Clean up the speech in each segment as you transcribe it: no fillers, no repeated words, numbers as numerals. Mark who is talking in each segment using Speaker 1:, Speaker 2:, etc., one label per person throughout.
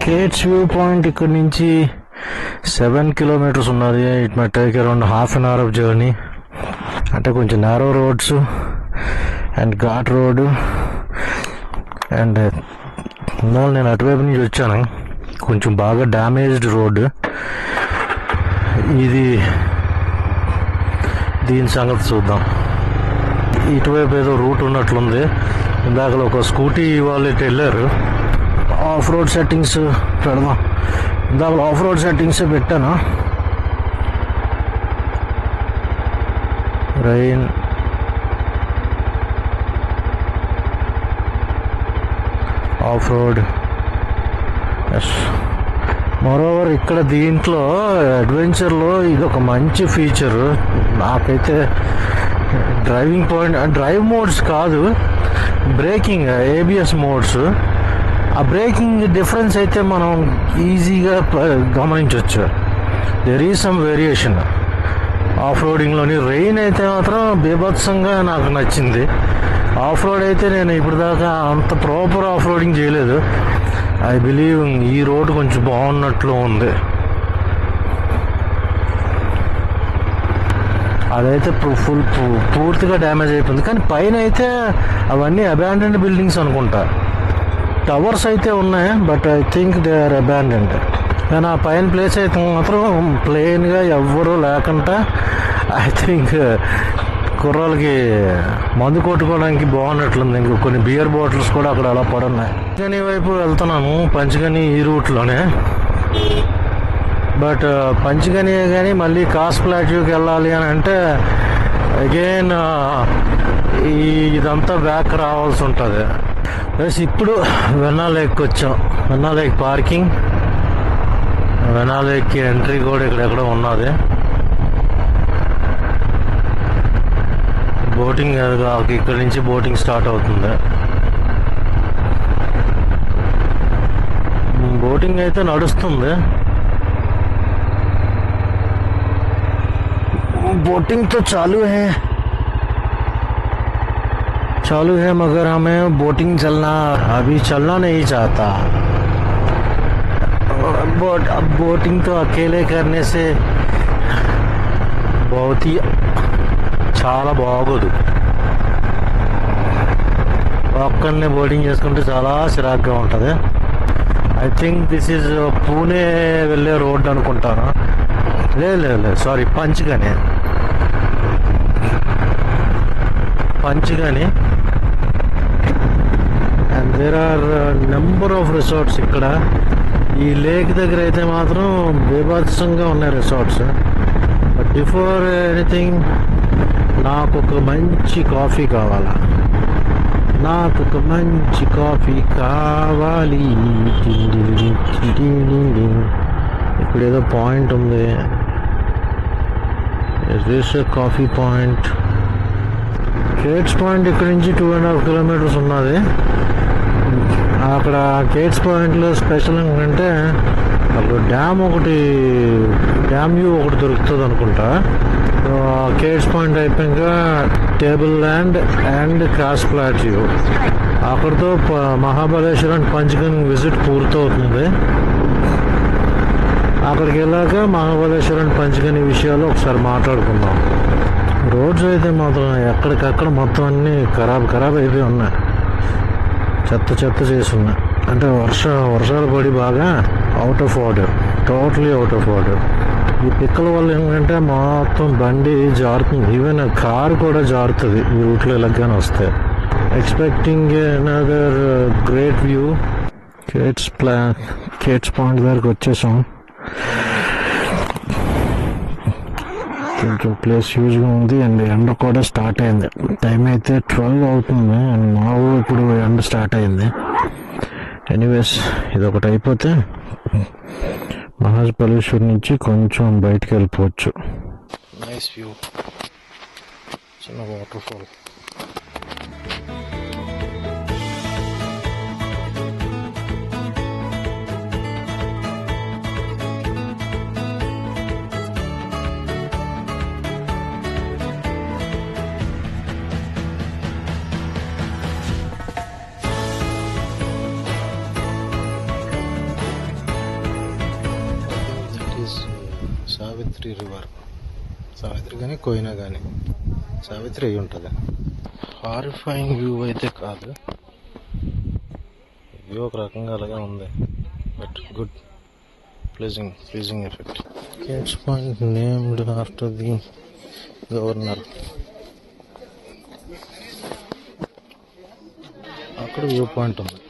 Speaker 1: కేట్స్ view point ఇక్కడ నుంచి 7 kilometers ఉన్నది. It may take around half an hour of journey. అంటే కొంచెం narrow roads and ghat road. And నేను అటువైపు నుంచి వచ్చాను, కొంచెం బాగా డ్యామేజ్డ్ రోడ్ ఇది. దీని సంగతి చూద్దాం. ఇటువైపు ఏదో రూట్ ఉన్నట్లుంది. ఇందాక ఒక స్కూటీ వాళ్ళు ఇటు వెళ్ళారు. ఆఫ్ రోడ్ సెట్టింగ్స్ పెడదాం. ఇందాక ఆఫ్ రోడ్ సెట్టింగ్స్ పెట్టాను. Rain off road. Yes, moreover ఇక్కడ దీంట్లో అడ్వెంచర్లో ఇది ఒక మంచి ఫీచర్. నాకైతే డ్రైవింగ్ పాయింట్, డ్రైవ్ మోడ్స్ కాదు, బ్రేకింగ్ ఏబిఎస్ మోడ్స్. ఆ బ్రేకింగ్ డిఫరెన్స్ అయితే మనం ఈజీగా గమనించవచ్చు. There is some variation of రోడింగ్లోని. రెయిన్ అయితే మాత్రం బీభత్సంగా నాకు నచ్చింది. ఆఫ్ రోడ్ అయితే నేను ఇప్పుడు దాకా అంత ప్రాపర్ ఆఫ్ రోడింగ్ చేయలేదు. ఐ బిలీవ్ ఈ రోడ్ కొంచెం బాగున్నట్లు ఉంది. అదైతే పూర్తిగా డ్యామేజ్ అయిపోయింది. కానీ పైన అయితే అవన్నీ అబాండెండ్ బిల్డింగ్స్ అనుకుంటా. టవర్స్ అయితే ఉన్నాయి, but I think they are abandoned. కానీ ఆ పైన ప్లేస్ అయితే మాత్రం ప్లెయిన్గా ఎవ్వరూ లేకుండా, ఐ థింక్ కుర్రాలకి మందు కొట్టుకోవడానికి బాగున్నట్లుంది. ఇంక కొన్ని బియర్ బాటిల్స్ కూడా అక్కడ అలా పడున్నాయి. పంచగని వైపు వెళ్తున్నాము. పంచగని ఈ రూట్లోనే, బట్ పంచగని కానీ మళ్ళీ కాస్ ప్లాట్యూకి వెళ్ళాలి అని అంటే అగైన్ ఇదంతా బ్యాక్ రావాల్సి ఉంటుంది. ప్లస్ ఇప్పుడు వెన్నా లేక్కి వచ్చాం. వెన్నా లేక్ పార్కింగ్, వెన్నా లేక్కి ఎంట్రీ కూడా ఇక్కడెక్కడో ఉన్నది. బోటింగ్ ఇక్కడ నుంచి బోటింగ్ స్టార్ట్ అవుతుంది. బోటింగ్ అయితే నడుస్తుంది. बोटिंग तो चालू है मगर हमें बोटिंग अभी चलना नहीं चाहता. अब बोटिंग तो अकेले करने से बहुत ही చాలా బాగోదు. ఒక్కనే బోటింగ్ చేసుకుంటే చాలా చిరాగ్గా ఉంటుంది. I think this is Pune వెళ్ళే రోడ్ అనుకుంటాను. లేదు sorry, Panchgani. And there are number of resorts ఇక్కడ. ఈ లేక్ దగ్గర అయితే మాత్రం బీభత్సంగా ఉన్నాయి రిసార్ట్స్. బట్ బిఫోర్ ఎనీథింగ్ నాకు ఒక మంచి కాఫీ కావాలి. ఇక్కడ ఏదో పాయింట్ ఉంది. కాఫీ పాయింట్, కేట్స్ పాయింట్ ఇక్కడ నుంచి 2.5 kilometers ఉన్నది. అక్కడ కేట్స్ పాయింట్లో స్పెషల్ ఏంటంటే అక్కడ డ్యామ్ వ్యూ ఒకటి దొరుకుతుంది అనుకుంటా. కేట్స్ పాయింట్ అయిపోయాక table land and cross plateau, అక్కడితో మహాబలేశ్వరం అండ్ పంచగన్ విజిట్ పూర్తవుతుంది. అక్కడికి వెళ్ళాక మహాబలేశ్వరం అండ్ పంచగని విషయాలు ఒకసారి మాట్లాడుకుందాం. రోడ్స్ అయితే మాత్రం ఎక్కడికక్కడ మొత్తం అన్నీ ఖరాబ్ అయిపోయి ఉన్నాయి. చెత్త చేసి ఉన్నాయి. అంటే వర్షాలు పడి బాగా out of order, totally out of order. ఈ పిక్కల వల్ల ఏంటంటే మొత్తం బండి జారుతుంది. ఈవెన్ కారు కూడా జారుతుంది ఈ రూట్లో ఇలాగానే వస్తే. Expecting another great view. Kate's Point దగ్గరకు వచ్చేసాం. కొంచెం ప్లేస్ యూజ్గా ఉంది. అండ్ ఎండ కూడా స్టార్ట్ అయింది. టైం అయితే 12 అవుతుంది. అండ్ మాకు ఇప్పుడు ఎండ స్టార్ట్ అయింది. ఎనీవేస్, ఇది ఒకటి అయిపోతే మహాబలేశ్వర్ నుంచి కొంచెం బయటికి వెళ్ళిపోవచ్చు. నైస్ వ్యూ, చిన్న water fall. Savitri river. Savitri కానీ కోయినా కానీ సావిత్రి అయి ఉంటుంది. హారిఫైయింగ్ వ్యూ అయితే కాదు, వ్యూ ఒక రకంగా అలాగే ఉంది, but good pleasing effect. Kate's Point named after the governor. అక్కడ వ్యూ పాయింట్ ఉంది,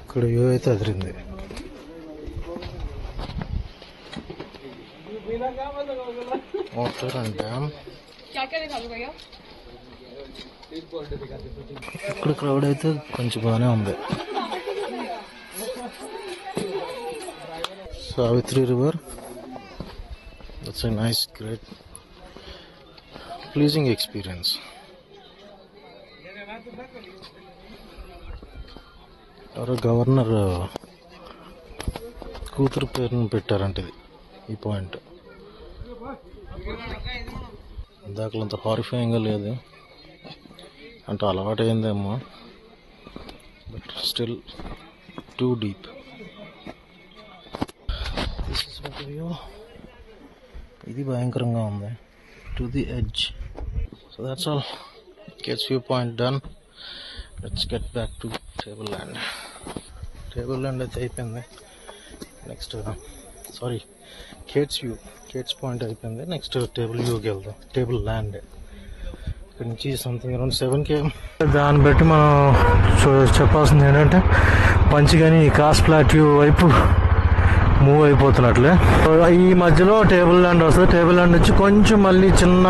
Speaker 1: ఇక్కడ వ్యూ అయితే అదిరింది. Water and dam. ఇక్కడ క్రౌడ్ అయితే కొంచెం బాగానే ఉంది. Savitri river, that's a nice great pleasing experience. ఎవరో గవర్నర్ కూతురు పేరును పెట్టారంటే ఈ పాయింట్. ఇందాకలంత హారిఫైయింగ్గా లేదు అంటే అలవాటు అయిందేమో, బట్ స్టిల్ టూ డీప్. ఇది భయంకరంగా ఉంది, to the edge. So that's all, Kate's view point done. Let's get back to table land. Table land అయితే అయిపోయింది. నెక్స్ట్ కేట్స్ పాయింట్ అయిపోయింది. నెక్స్ట్ టేబుల్ వ్యూకి వెళ్దాం. టేబుల్ ల్యాండ్ ఇక్కడ నుంచి సంథింగ్ అరౌండ్ 7 km. దాన్ని బట్టి మనం చెప్పాల్సింది ఏంటంటే పంచగని కాస్ ప్లాట్యూ వైపు మూవ్ అయిపోతున్నట్లే. ఈ మధ్యలో టేబుల్ ల్యాండ్ వస్తుంది. టేబుల్ ల్యాండ్ నుంచి కొంచెం మళ్ళీ చిన్న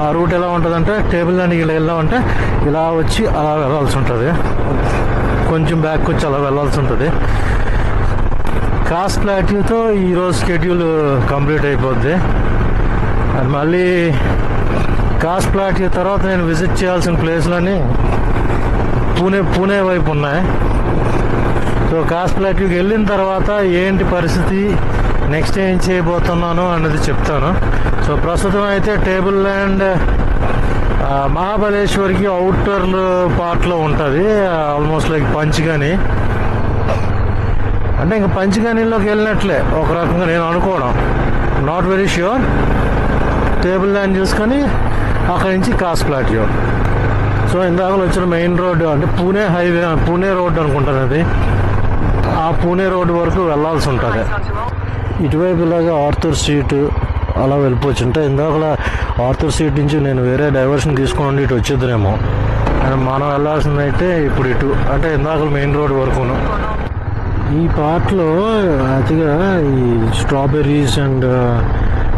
Speaker 1: ఆ రూట్ ఎలా ఉంటుందంటే, టేబుల్ ల్యాండ్కి ఇలా వెళ్ళామంటే ఇలా వచ్చి అలా వెళ్ళాల్సి ఉంటుంది, కొంచెం బ్యాక్ వచ్చి అలా వెళ్ళాల్సి ఉంటుంది. కాస్ ప్లాట్యూతో ఈరోజు షెడ్యూల్ కంప్లీట్ అయిపోద్ది. అది మళ్ళీ కాస్ ప్లాట్యూ తర్వాత నేను విజిట్ చేయాల్సిన ప్లేస్లన్నీ పూణే వైపు ఉన్నాయి. సో కాస్ ప్లాట్యూకి వెళ్ళిన తర్వాత ఏంటి పరిస్థితి, నెక్స్ట్ ఏం చేయబోతున్నాను అన్నది చెప్తాను. సో ప్రస్తుతం అయితే టేబుల్ ల్యాండ్ మహాబలేశ్వర్కి అవుటర్ పార్ట్లో ఉంటుంది, ఆల్మోస్ట్ లైక్ పంచగని. అంటే ఇంకా పంచగనిలోకి వెళ్ళినట్లే ఒక రకంగా నేను అనుకోవడం, not very sure. Table land చూసుకొని అక్కడి నుంచి కాస్ ప్లాట్యూ. సో ఇందాక వచ్చిన మెయిన్ రోడ్డు అంటే పూణే రోడ్డు అనుకుంటాను అది. ఆ పూణే రోడ్డు వరకు వెళ్ళాల్సి ఉంటుంది. ఇటువైపు ఇలాగా ఆర్థర్ స్ట్రీట్ అలా వెళ్ళిపోవచ్చు. అంటే ఇందాక ఆర్థర్ స్ట్రీట్ నుంచి నేను వేరే డైవర్షన్ తీసుకోండి ఇటు వచ్చేద్దరేమో. మనం వెళ్ళాల్సిందైతే ఇప్పుడు ఇటు, అంటే ఇందాక మెయిన్ రోడ్ వరకును. ఈ పార్ట్లో అతిగా ఈ స్ట్రాబెర్రీస్ అండ్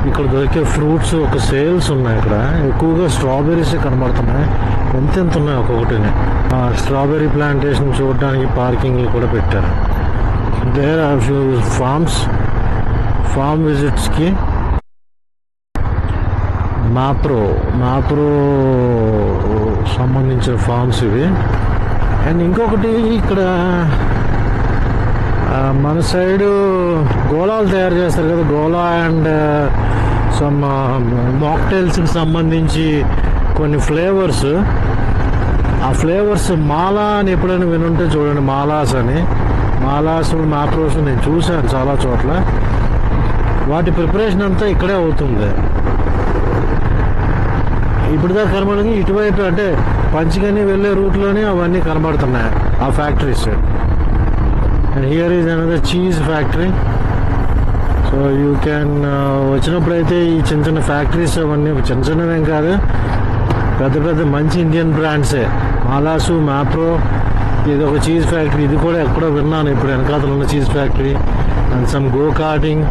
Speaker 1: ఇక్కడ దొరికే ఫ్రూట్స్ ఒక సేల్స్ ఉన్నాయి. ఇక్కడ ఎక్కువగా స్ట్రాబెర్రీస్ కనబడుతున్నాయి, ఎంత ఉన్నాయి ఒక్కొక్కటిని. స్ట్రాబెర్రీ ప్లాంటేషన్ చూడడానికి పార్కింగ్లు కూడా పెట్టారు. దేర్ ఆర్ ఫ్యూ ఫార్మ్ విజిట్స్కి. మాప్రో సంబంధించిన ఫార్మ్స్ ఇవి. అండ్ ఇంకొకటి ఇక్కడ మన సైడు గోలాలు తయారు చేస్తారు కదా, గోలా అండ్ సమ్ మాక్టైల్స్కి సంబంధించి కొన్ని ఫ్లేవర్స్. ఆ ఫ్లేవర్స్ మాలా అని ఎప్పుడైనా వినుంటే చూడండి, మాలాస్ మాప్రోస్ నేను చూశాను చాలా చోట్ల. వాటి ప్రిపరేషన్ అంతా ఇక్కడే అవుతుంది. ఇప్పుడు దాకా కనబడింది ఇటువైపు, అంటే పంచగని వెళ్ళే రూట్లోనే అవన్నీ కనబడుతున్నాయి ఆ factories. And here is another cheese factory. So you can వచ్చినప్పుడైతే ఈ చిన్న ఫ్యాక్టరీస్ అవన్నీ చిన్నవేం కాదు, పెద్ద మంచి ఇండియన్ బ్రాండ్సే. మాలాసు, మాప్రో, ఇది ఒక చీజ్ ఫ్యాక్టరీ. ఇది కూడా ఎక్కడో విన్నాను ఇప్పుడు, వెనకాతలు ఉన్న cheese factory. And some go karting.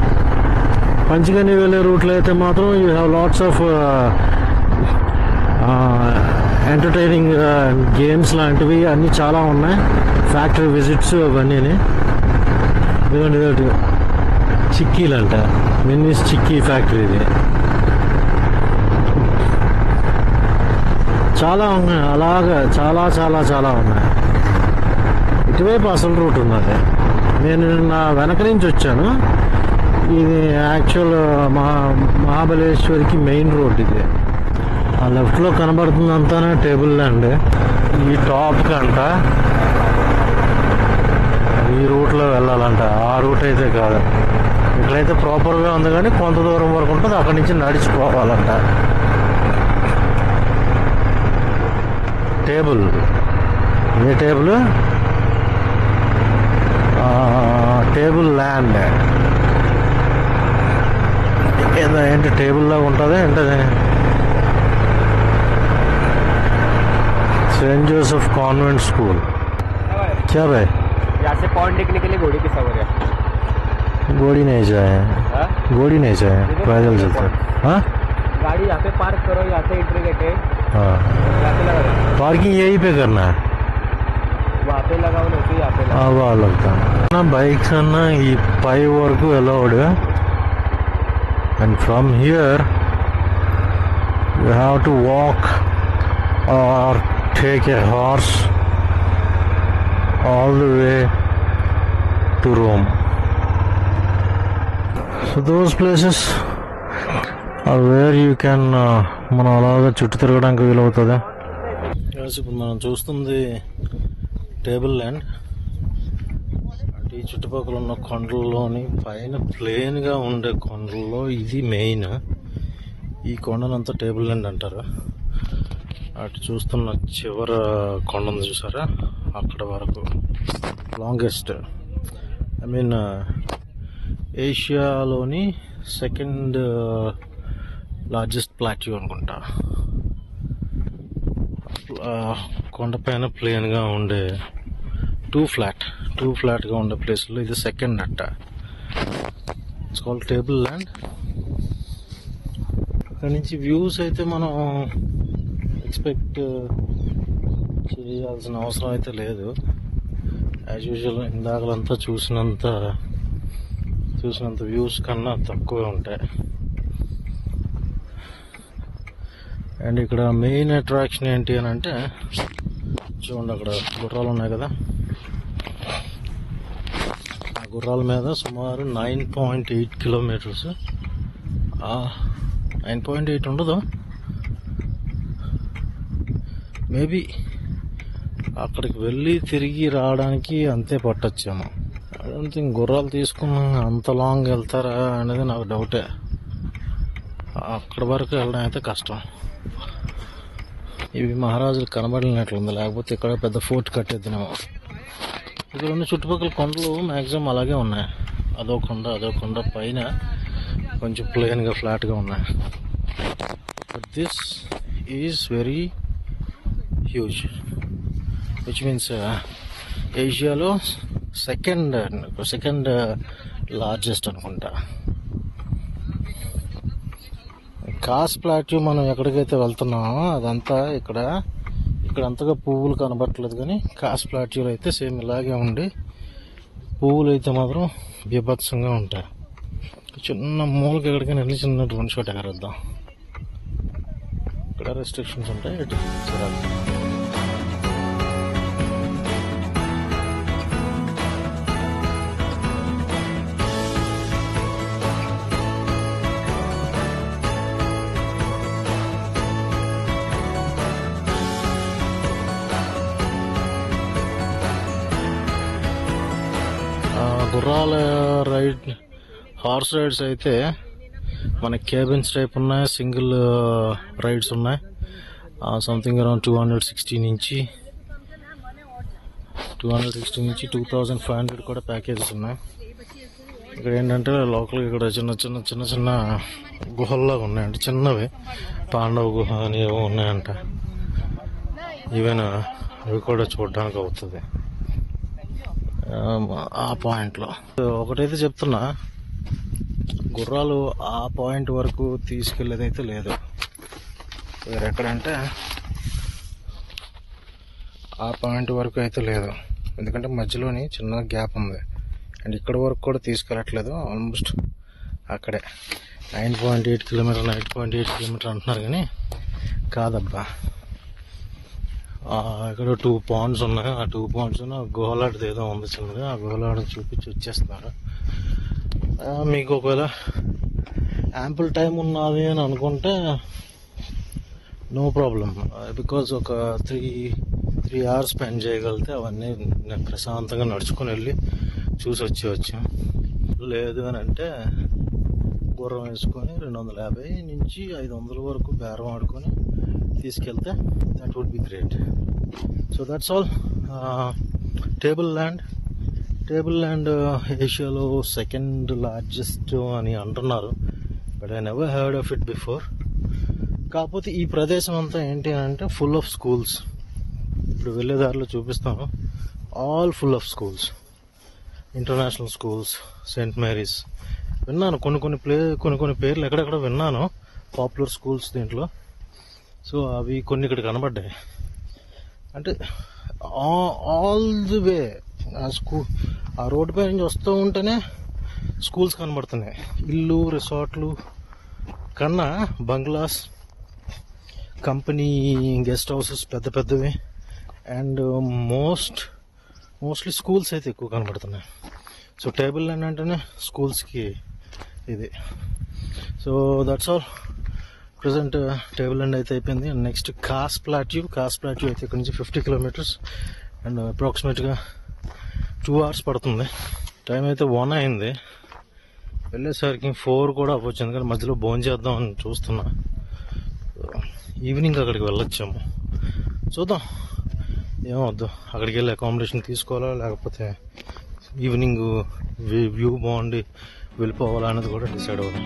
Speaker 1: Panchgani వెళ్ళే రూట్లో అయితే మాత్రం you have lots of entertaining games లాంటివి అన్నీ చాలా ఉన్నాయి. ఫ్యాక్టరీ విజిట్స్ అవన్నీ. ఇదిగోండి చిక్కీలంట, మిన్నీస్ చిక్కీ ఫ్యాక్టరీ. ఇది చాలా ఉన్నాయి, అలాగా చాలా ఉన్నాయి. ఇటువైపు అసలు రూట్ ఉన్నది. నేను నా వెనక నుంచి వచ్చాను. ఇది యాక్చువల్ మహాబలేశ్వర్కి మెయిన్ రోడ్. ఇది ఆ లెఫ్ట్లో కనబడుతుందంతానే టేబుల్ ల్యాండ్. ఈ టాప్ కంట ఈ రూట్లో వెళ్ళాలంట, ఆ రూట్ అయితే కాదు. ఇక్కడైతే ప్రాపర్గా ఉంది, కానీ కొంత దూరం వరకు ఉంటుంది, అక్కడి నుంచి నడిచిపోవాలంట. టేబుల్, ఏ టేబుల్? Table land. ఏదో ఏంటి టేబుల్ లాగా ఉంటుంది ఏంటది? Saint Joseph convent school. क्या भाई?
Speaker 2: यहाँ से पौंड निकलने के लिए घोड़ी की सवारी है.
Speaker 1: घोड़ी नहीं जाए, घोड़ी नहीं जाए, पैदल चलते. हाँ,
Speaker 2: गाड़ी यहाँ पे पार्क करो, यहाँ से एंट्री गेट है.
Speaker 1: हाँ,
Speaker 2: यहाँ पे लगा दो.
Speaker 1: पार्किंग यहीं पे करना है.
Speaker 2: वहाँ पे लगाओ नहीं तो यहाँ पे लगाओ.
Speaker 1: हाँ, वहाँ लगता है ना. बाइक्स अन्न ఈ పై వరకు allowed, and from here you have to walk or take a horse all the way to Rome. So those places are where you can మనం అలాగా చుట్టూ తిరగడానికి వీలవుతుంది. ఇప్పుడు మనం చూస్తుంది టేబుల్ ల్యాండ్. ఈ చుట్టుపక్కల ఉన్న కొండల్లోని పైన ప్లేన్గా ఉండే కొండల్లో ఇది మెయిన్. ఈ కొండనంతా టేబుల్ ల్యాండ్ అంటారు. అటు చూస్తున్న చివర కొండ ఉంది చూసారా, అక్కడ వరకు లాంగెస్ట్, ఐ మీన్ ఏషియాలోని సెకండ్ లార్జెస్ట్ ప్లాట్యూ అనుకుంటా. కొండపైన ప్లేన్గా ఉండే టూ ఫ్లాట్గా ఉండే ప్లేస్లో ఇది సెకండ్ అట్ట. It's called table land. అక్కడి నుంచి వ్యూస్ అయితే మనం ఎక్స్పెక్ట్ చేయాల్సిన అవసరం అయితే లేదు. యాజ్ యూజువల్ ఇందాకలంతా చూసినంత వ్యూస్ కన్నా తక్కువే ఉంటాయి. అండ్ ఇక్కడ మెయిన్ అట్రాక్షన్ ఏంటి అని అంటే, చూడండి అక్కడ గుర్రాలు ఉన్నాయి కదా, ఆ గుర్రాల మీద సుమారు 9.8 కిలోమీటర్స్, 9.8 ఉండదు మేబీ, అక్కడికి వెళ్ళి తిరిగి రావడానికి అంతే పట్టొచ్చేమో. ఐ డోంట్ థింక్ గుర్రాలు తీసుకుని అంత లాంగ్ వెళ్తారా అనేది నాకు డౌటే. అక్కడి వరకు వెళ్ళడం అయితే కష్టం. ఇవి మహారాజులు కనబడినట్లుంది, లేకపోతే ఇక్కడ పెద్ద ఫోర్ట్ కట్టేద్దామో. ఇక్కడ ఉన్న చుట్టుపక్కల కొండలు మ్యాక్సిమం అలాగే ఉన్నాయి. అదో కొండ పైన కొంచెం ప్లెయిన్గా ఫ్లాట్గా ఉన్నాయి. But this is very huge, which means ఏషియాలో సెకండ్ లార్జెస్ట్ అనుకుంటా. కాస్ ప్లాట్యూ మనం ఎక్కడికైతే వెళ్తున్నామో అదంతా ఇక్కడ అంతగా పువ్వులు కనబట్టలేదు, కానీ కాస్ ప్లాట్యూలో అయితే సేమ్ ఇలాగే ఉండి పువ్వులు అయితే మాత్రం బీభత్సంగా ఉంటాయి. చిన్న మూలకి ఎక్కడికైనా వెళ్ళి చిన్న డ్రోన్ షాట్ ఎగరేద్దాం. ఇక్కడ రెస్ట్రిక్షన్స్ ఉంటాయి. గుర్రాల రైడ్, హార్స్ రైడ్స్ అయితే మనకి కేబిన్స్ టైప్ ఉన్నాయి, సింగిల్ రైడ్స్ ఉన్నాయి. సంథింగ్ అరౌండ్ 260 నుంచి 2500 కూడా ప్యాకేజెస్ ఉన్నాయి. ఇక్కడ ఏంటంటే లోకల్ ఇక్కడ చిన్న గుహల్లాగా ఉన్నాయంట, చిన్నవి. పాండవ గుహ అని ఏవో ఉన్నాయంట. ఈవెన్ అవి కూడా చూడడానికి అవుతుంది ఆ పాయింట్లో. ఒకటైతే చెప్తున్నా, గుర్రాలు ఆ పాయింట్ వరకు తీసుకెళ్ళేదైతే లేదు. వేరెక్కడంటే ఆ పాయింట్ వరకు అయితే లేదు, ఎందుకంటే మధ్యలోని చిన్న గ్యాప్ ఉంది. అండ్ ఇక్కడ వరకు కూడా తీసుకెళ్ళట్లేదు. ఆల్మోస్ట్ అక్కడే 9.8 కిలోమీటర్ అంటున్నారు, కానీ కాదబ్బా. ఇక్కడ 2 పాండ్స్ ఉన్నాయి. ఆ 2 పాండ్స్ గుహలాంటిది ఏదో ఉంది చిన్నది, ఆ గుహలాడని చూపించి వచ్చేస్తున్నారు. మీకు ఒకవేళ యాంపుల్ టైం ఉన్నది అని అనుకుంటే నో ప్రాబ్లం, బికాజ్ ఒక 3 అవర్స్ స్పెండ్ చేయగలిగితే అవన్నీ ప్రశాంతంగా నడుచుకొని వెళ్ళి చూసి వచ్చేవచ్చు. లేదు అని అంటే గుర్రం వేసుకొని 250 నుంచి 500 వరకు బేరం ఆడుకొని తీసుకెళ్తే that would be great. So that's all. Table Land ఏషియాలో సెకండ్ లార్జెస్ట్ అని అంటున్నారు, but I never heard of it before. కాకపోతే ఈ ప్రదేశం అంతా ఏంటి అంటే ఫుల్ ఆఫ్ స్కూల్స్. ఇప్పుడు వెళ్ళేదారిలో చూపిస్తాను, all full of schools, international schools, Saint Mary's. విన్నాను కొన్ని పేర్లు ఎక్కడెక్కడ విన్నాను, పాపులర్ స్కూల్స్ దీంట్లో. సో అవి కొన్ని ఇక్కడ కనబడ్డాయి. అంటే ఆల్ ది వే ఆ రోడ్డు పై నుంచి వస్తూ ఉంటేనే స్కూల్స్ కనబడుతున్నాయి. ఇల్లు రిసార్ట్లు కన్నా బంగ్లాస్, కంపెనీ గెస్ట్ హౌసెస్ పెద్ద పెద్దవి, అండ్ మోస్ట్లీ స్కూల్స్ అయితే ఎక్కువ కనబడుతున్నాయి. సో టేబుల్ ల్యాండ్ అంటేనే స్కూల్స్కి ఇది. So that's all. Present table land అయితే అయిపోయింది. అండ్ నెక్స్ట్ కాస్ ప్లాట్యూ అయితే ఇక్కడ నుంచి 50 కిలోమీటర్స్ అండ్ అప్రాక్సిమేట్గా 2 hours పడుతుంది. టైం అయితే 1 అయింది, వెళ్ళేసరికి 4 కూడా అవ్వచ్చు, ఎందుకంటే మధ్యలో భోజనం చేద్దాం అని చూస్తున్నా. ఈవినింగ్ అక్కడికి వెళ్ళొచ్చాము, చూద్దాం ఏమవుద్దు. అక్కడికి వెళ్ళి అకామిడేషన్ తీసుకోవాలా లేకపోతే ఈవినింగ్ వ్యూ బాగుండి వెళ్ళిపోవాలా అనేది కూడా డిసైడ్ అవ్వాలి.